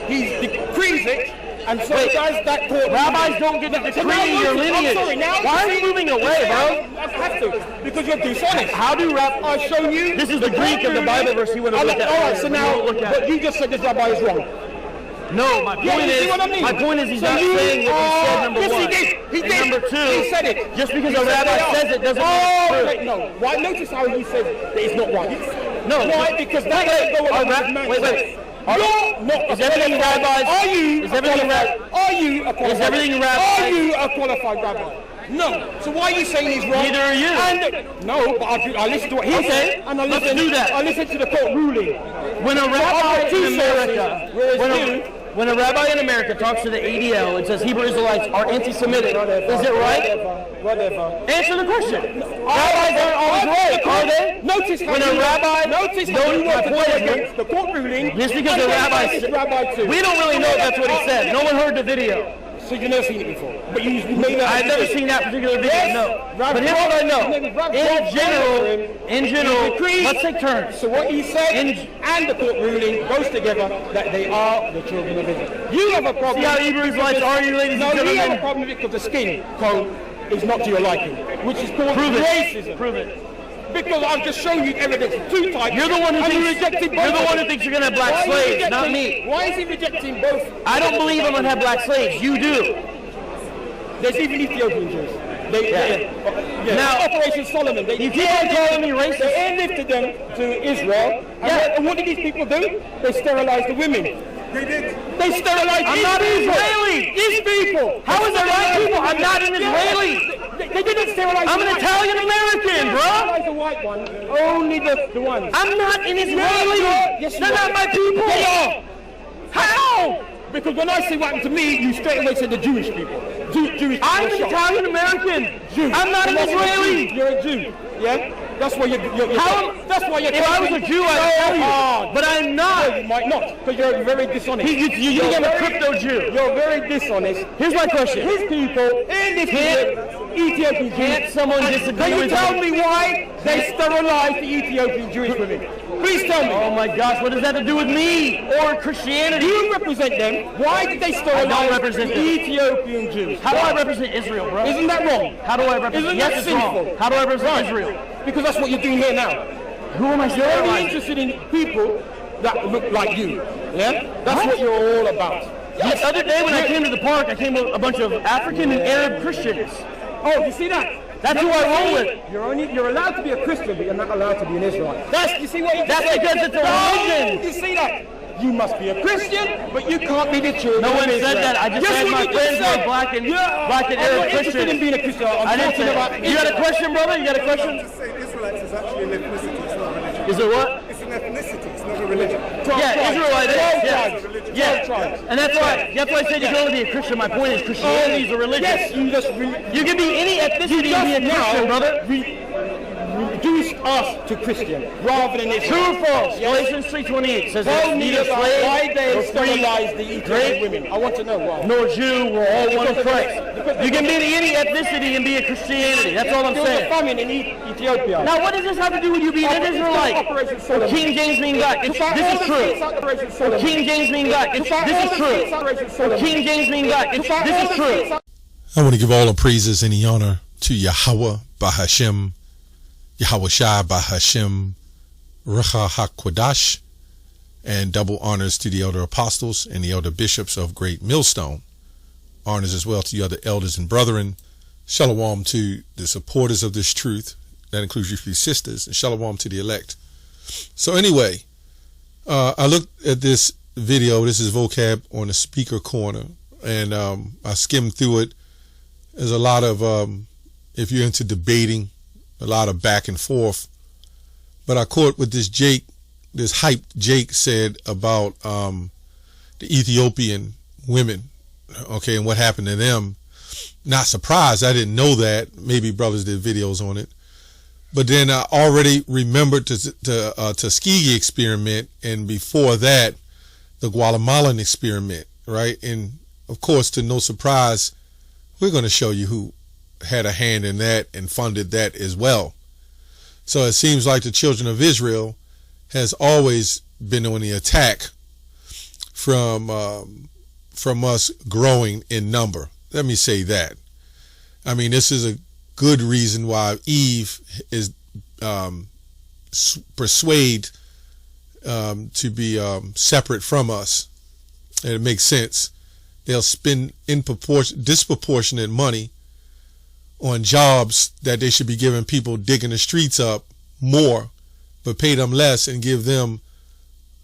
he decrees it, and so does that court. Rabbis don't get to decree your lineage. Why are you moving away, bro? I have to, because you're dishonest. How do rabbis? I'll show you. This is the Greek of the Bible verse you want to look at. All right, so now, but you just said this rabbi is wrong. No, my point is, my point is he's not saying what he said, number one. Yes, he did. He did. Number two, he said it. Just because a rabbi says it doesn't mean it's true. Wait, no. Why? Notice how he said that it's not right. No. Why? Because that doesn't go along with man. Wait. Is everything rabbis? Are you a qualified rabbi? No. So why are you saying he's wrong? Neither are you. No, but I listen to what he said, and let's do that. I listen to the court ruling. When a rabbi in America, when a rabbi in America talks to the ADL and says Hebrew Israelites are anti-Semitic, is it right? Whatever. Answer the question. Rabbis aren't always right, are they? Notice when a rabbi. Notice how you want to go against the court ruling. Just because the rabbi said, we don't really know if that's what he said. No one heard the video. So you've never seen it before? But you made that. I've never seen that particular video, no. But here's what I know. In general, let's take turns. So what he said and the court ruling goes together that they are the children of Israel. You have a problem. See how Hebrew Israelites are, you ladies and gentlemen? No, you have a problem because the skin tone is not to your liking, which is called racism. Prove it. Because I've just shown you evidence. Two types. You're the one who thinks you're going to have black slaves, not me. Why is he rejecting both? I don't believe I'm going to have black slaves. You do. There's even Ethiopian Jews. Now, Operation Solomon. You keep on calling me racist. They airlifted them to Israel. And what did these people do? They sterilized the women. They did. They sterilized I'm not Israeli. These people. How is that right, people? I'm not an Israeli. They didn't sterilize. I'm an Italian American, bro. Sterilize the white one. Only the ones. I'm not an Israeli. Yes, they're not my people. They are. How? Because when I say what happened to me, you straight away say the Jewish people. Jewish people. I'm an Italian American. Jew. I'm not an Israeli. You're a Jew. Yeah? That's why you're that's why you're. If I was a Jew, I'd tell you. But I'm not. No, you might not, because you're very dishonest. You think I'm a crypto Jew. You're very dishonest. Here's my question. His people, Ethiopian. Can't someone disagree with me? Can you tell me why they sterilized the Ethiopian Jewish women? Please tell me. Oh my gosh, what does that have to do with me or Christianity? You represent them. Why did they sterilize the Ethiopian Jews? How do I represent Israel, bro? Isn't that wrong? How do I represent? Isn't that sinful? How do I represent Israel? Because that's what you're doing here now. Who am I You're only interested in people that look like you. Yeah? That's what you're all about. The other day when I came to the park, I came with a bunch of African and Arab Christians. Oh, you see that? That's who I roll with. You're allowed to be a Christian, but you're not allowed to be an Israelite. You see what? That's because it's a religion. You see that? You must be a Christian, but you can't be the children. No one said that. I just said my friends were black and Arab Christians. In being a Christian. I didn't say that. You got a question, brother? You got a question? Just say Israelites is actually an ethnicity, it's not a religion. Is it what? It's an ethnicity, it's not a religion. Yeah, Israelite is. Yeah. And that's why I said you can only be a Christian. My point is Christianity is a religion. Yes, you can be any ethnicity and be a Christian, brother. Reduce us to Christian rather than True or false? Galatians 3:28 says that neither slave why they sterilize the Ethiopian women. I want to know why. Nor Jew, we're all one in Christ. You can be any ethnicity and be a Christianity. That's all I'm saying. There's a famine in Ethiopia. Now, what does this have to do with you being an Israelite? King James being black. This is true. King James being black. This is true. King James being black. This is true. I want to give all the praises and the honor to Yahweh Bahashem, Yahweh Shai Bahashem, Recha HaKodash, and double honors to the elder apostles and the elder bishops of Great Millstone. Honors as well to the other elders and brethren. Shalom to the supporters of this truth. That includes you three sisters. And shalom to the elect. So anyway, I looked at this video. This is vocab on the speaker corner. And I skimmed through it. There's a lot of, if you're into debating, a lot of back and forth. But I caught what this hyped Jake said about the Ethiopian women, okay, and what happened to them. Not surprised. I didn't know that. Maybe brothers did videos on it. But then I already remembered the Tuskegee experiment, and before that, the Guatemalan experiment, right? And of course, to no surprise, we're going to show you who had a hand in that and funded that as well. So it seems like the children of Israel has always been on the attack from us growing in number. Let me say that. I mean, this is a good reason why Eve is persuaded to be separate from us. And it makes sense. They'll spend disproportionate money on jobs that they should be giving people digging the streets up more, but pay them less and give them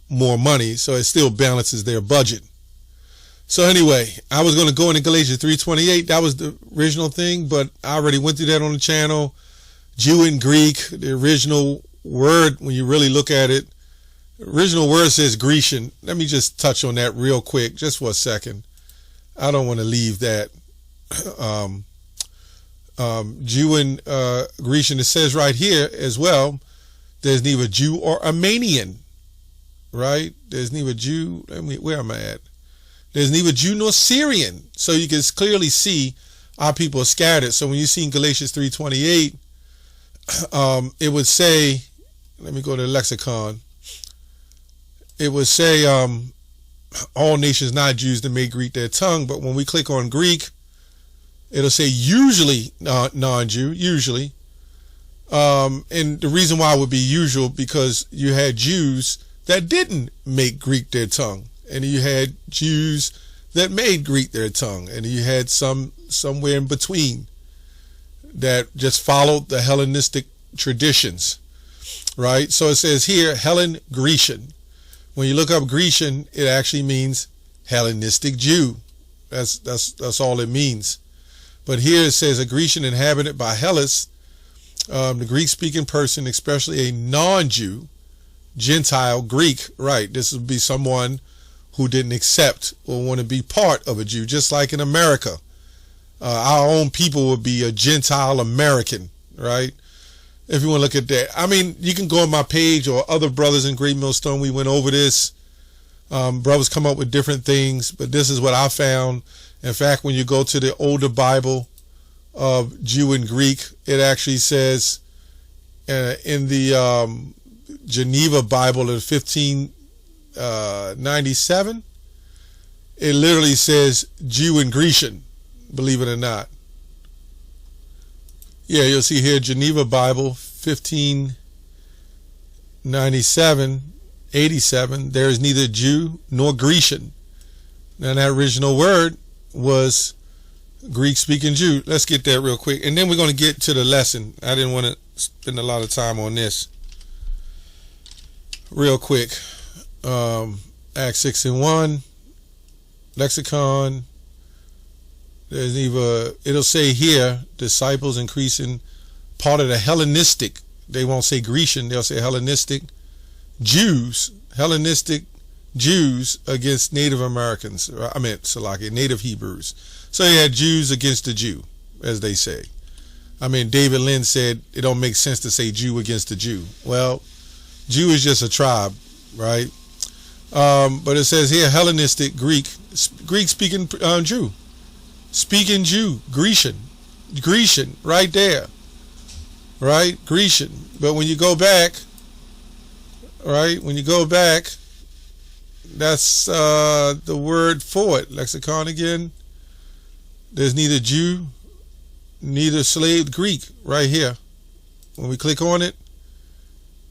more money, so it still balances their budget. So anyway, I was going to go into Galatians 3:28. That was the original thing, but I already went through that on the channel. Jew and Greek, the original word, when you really look at it, the original word says Grecian. Let me just touch on that real quick, just for a second. I don't want to leave that. Jew and Grecian, it says right here as well, there's neither Jew or Armenian, right? There's neither Jew, where am I at? There's neither Jew nor Syrian. So you can clearly see our people are scattered. So when you see in Galatians 3:28, it would say, let me go to the lexicon. It would say, all nations not Jews that may Greek their tongue. But when we click on Greek, it'll say usually non-Jew, usually. And the reason why it would be usual, because you had Jews that didn't make Greek their tongue. And you had Jews that made Greek their tongue. And you had somewhere in between that just followed the Hellenistic traditions, right? So it says here, Hellen Grecian. When you look up Grecian, it actually means Hellenistic Jew. That's all it means. But here it says a Grecian inhabited by Hellas, the Greek-speaking person, especially a non-Jew, Gentile Greek, right? This would be someone who didn't accept or want to be part of a Jew, just like in America. Our own people would be a Gentile American, right? If you want to look at that. I mean, you can go on my page or other brothers in Great Millstone. We went over this. Brothers come up with different things, but this is what I found. In fact, when you go to the older Bible of Jew and Greek, it actually says in the Geneva Bible of 1597, it literally says Jew and Grecian, believe it or not. Yeah, you'll see here Geneva Bible 1597, 87. There is neither Jew nor Grecian. Now that original word was Greek-speaking Jew. Let's get that real quick, and then we're going to get to the lesson. I didn't want to spend a lot of time on this. Real quick, Acts 6:1, lexicon. There's it'll say here, disciples increasing, part of the Hellenistic. They won't say Grecian, they'll say Hellenistic Jews. Hellenistic Jews against Native Americans. Native Hebrews. So you had Jews against the Jew, as they say. I mean, David Lynn said it don't make sense to say Jew against the Jew. Well, Jew is just a tribe, right? But it says here, Hellenistic Greek-speaking Jew. Speaking Jew, Grecian, right there, right? Grecian. But when you go back, right? That's the word for it. Lexicon again. There's neither Jew, neither slave, Greek, right here. When we click on it,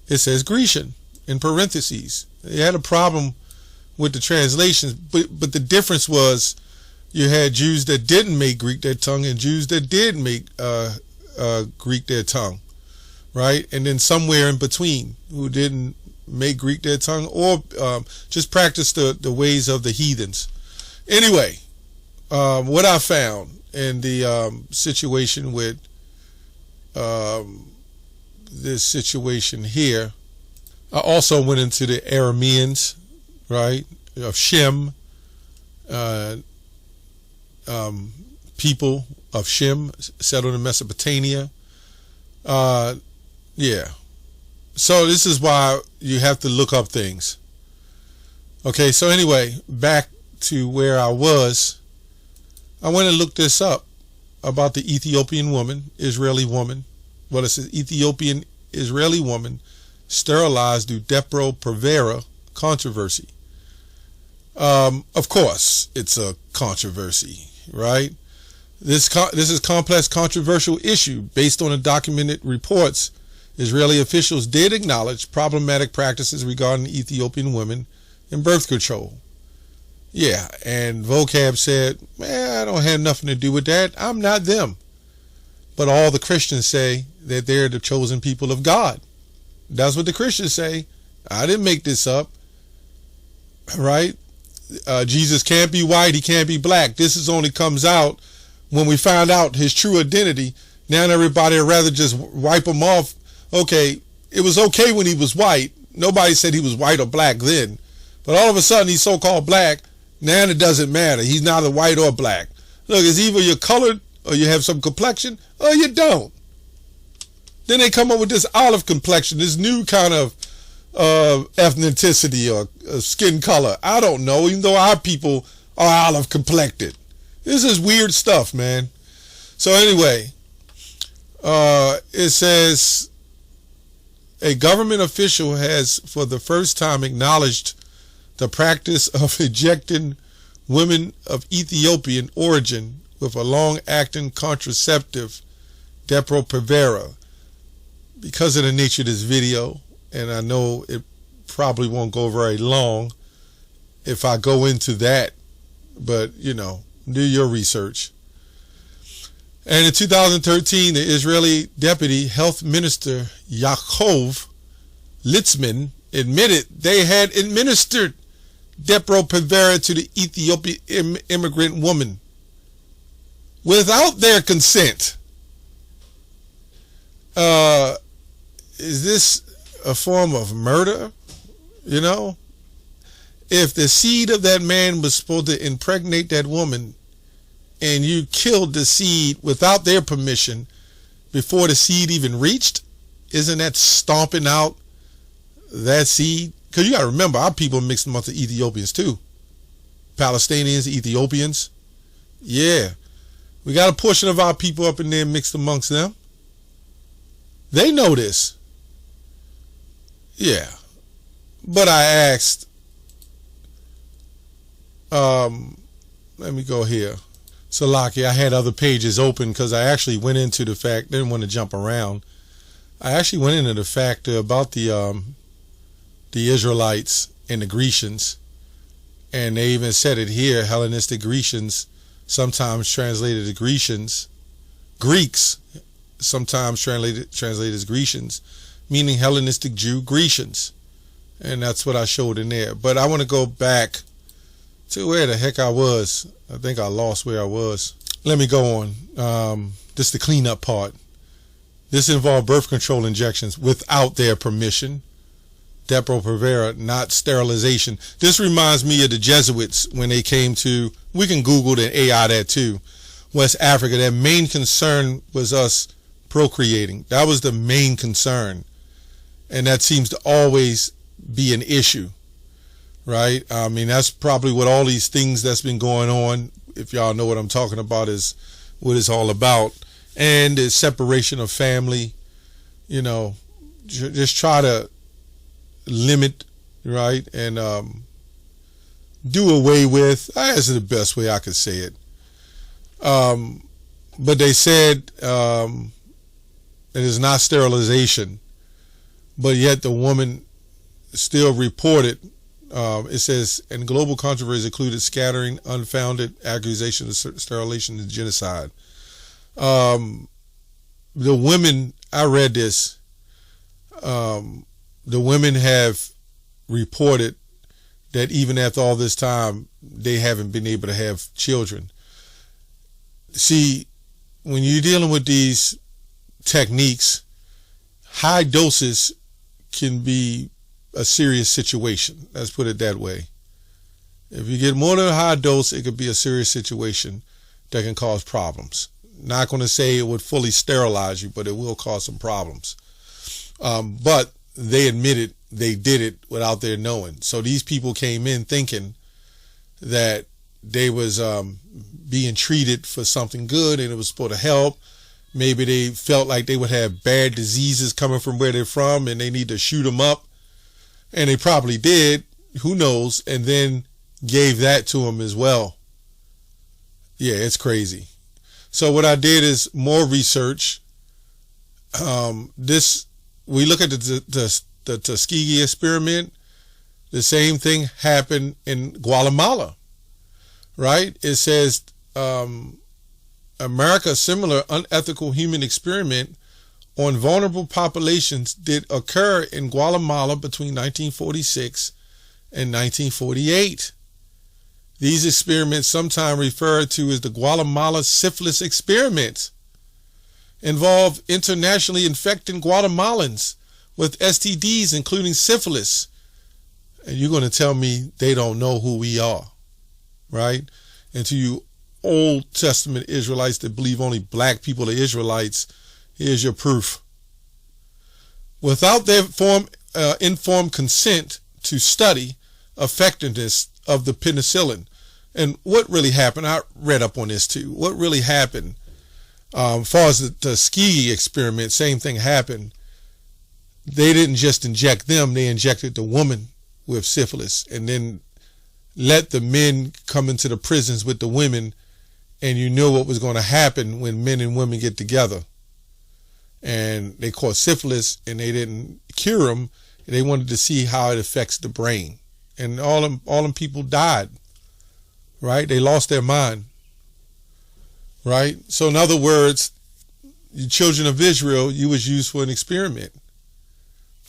it says Grecian in parentheses. They had a problem with the translations, but the difference was, you had Jews that didn't make Greek their tongue and Jews that did make Greek their tongue, right? And then somewhere in between who didn't make Greek their tongue or just practice the ways of the heathens. Anyway, what I found in the situation with this situation here, I also went into the Arameans, right, of Shem, people of Shem settled in Mesopotamia. Yeah. So this is why you have to look up things. Okay, so anyway, back to where I was. I went and looked this up about the Ethiopian woman, Israeli woman. Well, it says Ethiopian Israeli woman sterilized due Depo-Provera controversy. Of course, it's a controversy, right? This is a complex, controversial issue based on the documented reports. Israeli officials did acknowledge problematic practices regarding Ethiopian women in birth control. Yeah, and Vocab said, man, I don't have nothing to do with that. I'm not them. But all the Christians say that they're the chosen people of God. That's what the Christians say. I didn't make this up. Right? Jesus can't be white. He can't be black. This only comes out when we find out his true identity. Now everybody would rather just wipe him off. Okay, it was okay when he was white. Nobody said he was white or black then. But all of a sudden he's so-called black. Now it doesn't matter. He's neither white or black. Look, it's either you're colored or you have some complexion or you don't. Then they come up with this olive complexion, this new kind of ethnicity or skin color. I don't know, even though our people are olive complected. This is weird stuff, man. So anyway, it says a government official has for the first time acknowledged the practice of ejecting women of Ethiopian origin with a long-acting contraceptive, Depo-Provera. Because of the nature of this video, and I know it probably won't go very long if I go into that, but, you know, do your research. And in 2013, the Israeli Deputy Health Minister Yaakov Litzman admitted they had administered Depo-Provera to the Ethiopian immigrant woman without their consent. Is this a form of murder? You know, if the seed of that man was supposed to impregnate that woman and you killed the seed without their permission before the seed even reached, isn't that stomping out that seed? Because you got to remember, our people are mixed amongst the Ethiopians too. Palestinians, Ethiopians. Yeah. We got a portion of our people up in there mixed amongst them. They know this. Yeah. But I asked, let me go here. Salaki, I had other pages open because I actually went into the fact, didn't want to jump around. I actually went into the fact about the Israelites and the Grecians. And they even said it here, Hellenistic Grecians, sometimes translated as Grecians. Greeks, sometimes translated as Grecians, meaning Hellenistic Jew Grecians. And that's what I showed in there. But I want to go back to where the heck I was. I think I lost where I was. Let me go on. This is the cleanup part. This involved birth control injections without their permission. Depo-Provera, not sterilization. This reminds me of the Jesuits when they came to, we can Google the AI that too, West Africa. Their main concern was us procreating. That was the main concern. And that seems to always be an issue, right? I mean, that's probably what all these things that's been going on, if y'all know what I'm talking about, is what it's all about. And the separation of family, you know, just try to limit, right? And do away with, that's the best way I could say it. But they said it is not sterilization, but yet the woman still reported, it says, and global controversy included scattering unfounded accusations of sterilization and genocide. The women, I read this, the women have reported that even after all this time, they haven't been able to have children. See, when you're dealing with these techniques, high doses can be a serious situation. Let's put it that way. If you get more than a high dose, it could be a serious situation that can cause problems. Not going to say it would fully sterilize you, but it will cause some problems. But they admitted they did it without their knowing. So these people came in thinking that they was being treated for something good and it was supposed to help. Maybe they felt like they would have bad diseases coming from where they're from and they need to shoot them up. And they probably did. Who knows? And then gave that to him as well. Yeah, it's crazy. So what I did is more research. We look at the Tuskegee experiment. The same thing happened in Guatemala, right? It says America's similar unethical human experiment on vulnerable populations did occur in Guatemala between 1946 and 1948. These experiments, sometimes referred to as the Guatemala syphilis experiment, involve internationally infecting Guatemalans with STDs, including syphilis. And you're going to tell me they don't know who we are, right? And to you Old Testament Israelites that believe only black people are Israelites, here's your proof. Without their informed consent to study effectiveness of the penicillin. And what really happened, I read up on this too. What really happened, as far as the Tuskegee experiment, same thing happened. They didn't just inject them, they injected the woman with syphilis and then let the men come into the prisons with the women, and you know what was going to happen when men and women get together. And they caught syphilis and they didn't cure them. They wanted to see how it affects the brain. And all them people died, right? They lost their mind, right? So in other words, the children of Israel, you was used for an experiment.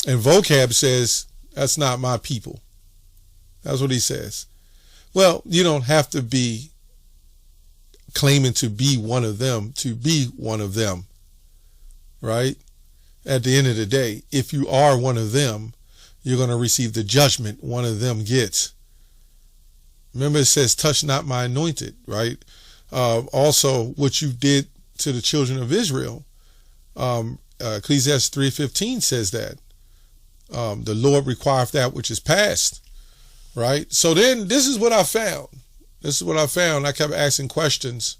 And vocab says, that's not my people. That's what he says. Well, you don't have to be claiming to be one of them to be one of them, right? At the end of the day, if you are one of them, you're going to receive the judgment one of them gets. Remember, it says, touch not my anointed, right? Also, what you did to the children of Israel, Ecclesiastes 3:15 says that. The Lord requireth that which is past, right? So then this is what I found. I kept asking questions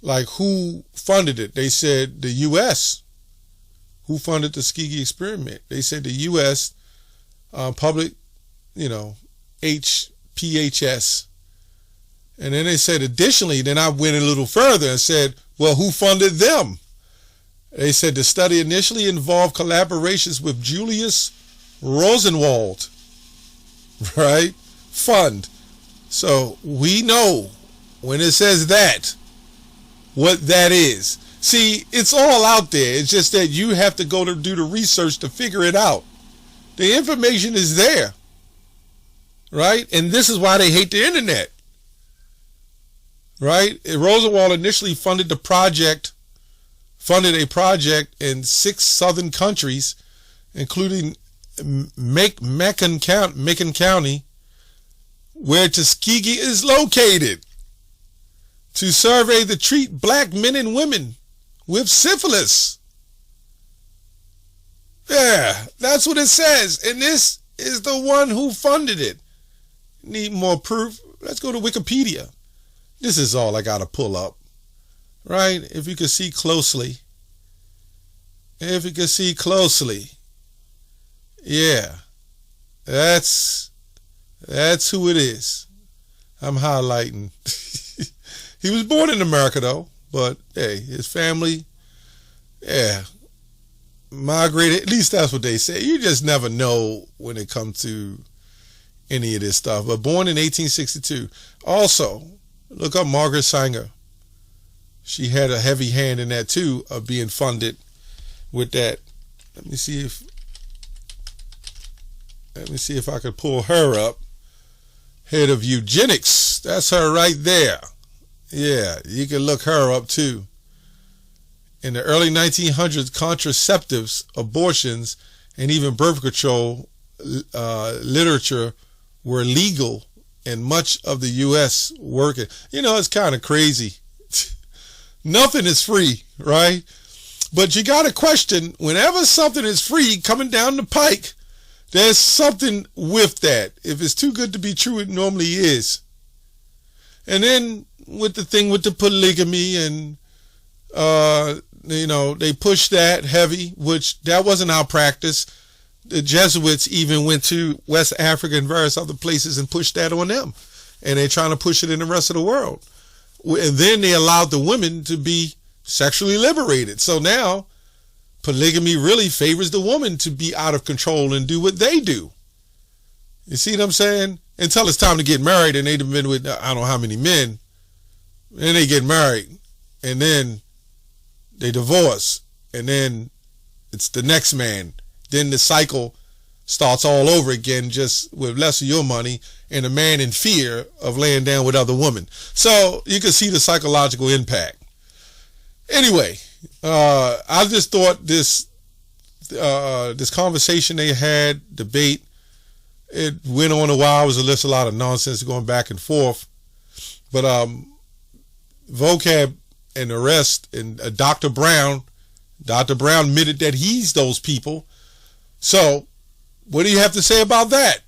like, who funded it? They said the U.S. Who funded the Tuskegee experiment? They said the U.S. Public, HPHS. And then they said additionally, then I went a little further and said, well, who funded them? They said the study initially involved collaborations with Julius Rosenwald, right? Fund. So we know when it says that, what that is. See, it's all out there. It's just that you have to go to do the research to figure it out. The information is there, right? And this is why they hate the internet, right? Rosenwald initially funded a project in 6 southern countries, including Macon County, where Tuskegee is located, to survey the treat black men and women with syphilis. Yeah, that's what it says. And this is the one who funded it. Need more proof? Let's go to Wikipedia. This is all I got to pull up, right? If you can see closely. Yeah, that's who it is. I'm highlighting. He was born in America though, but hey, his family, yeah, migrated. At least that's what they say. You just never know when it comes to any of this stuff. But born in 1862. Also, look up Margaret Sanger. She had a heavy hand in that too, of being funded with that. Let me see if I could pull her up. Head of eugenics. That's her right there. Yeah, you can look her up too. In the early 1900s, contraceptives, abortions, and even birth control literature were legal in much of the U.S. working. It's kind of crazy. Nothing is free, right? But you got to question, whenever something is free coming down the pike, there's something with that. If it's too good to be true, it normally is. And then with the thing with the polygamy and, they push that heavy, which that wasn't our practice. the Jesuits even went to West Africa and various other places and pushed that on them. And they're trying to push it in the rest of the world. And then they allowed the women to be sexually liberated. So now polygamy really favors the woman to be out of control and do what they do. You see what I'm saying? Until it's time to get married, and they've been with I don't know how many men. Then they get married, and then they divorce, and then it's the next man. Then the cycle starts all over again, just with less of your money, and a man in fear of laying down with other women. So you can see the psychological impact. Anyway, I just thought this conversation they had, debate, it went on a while. It was just a lot of nonsense going back and forth. But Vocab and the rest, and Dr. Brown admitted that he's those people. So what do you have to say about that?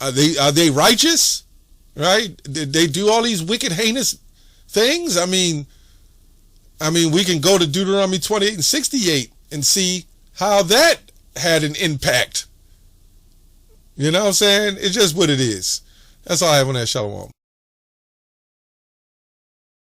Are they righteous? Right? Did they do all these wicked, heinous things? I mean, we can go to Deuteronomy 28 and 68 and see how that had an impact. You know what I'm saying? It's just what it is. That's all I have on that. Shalom.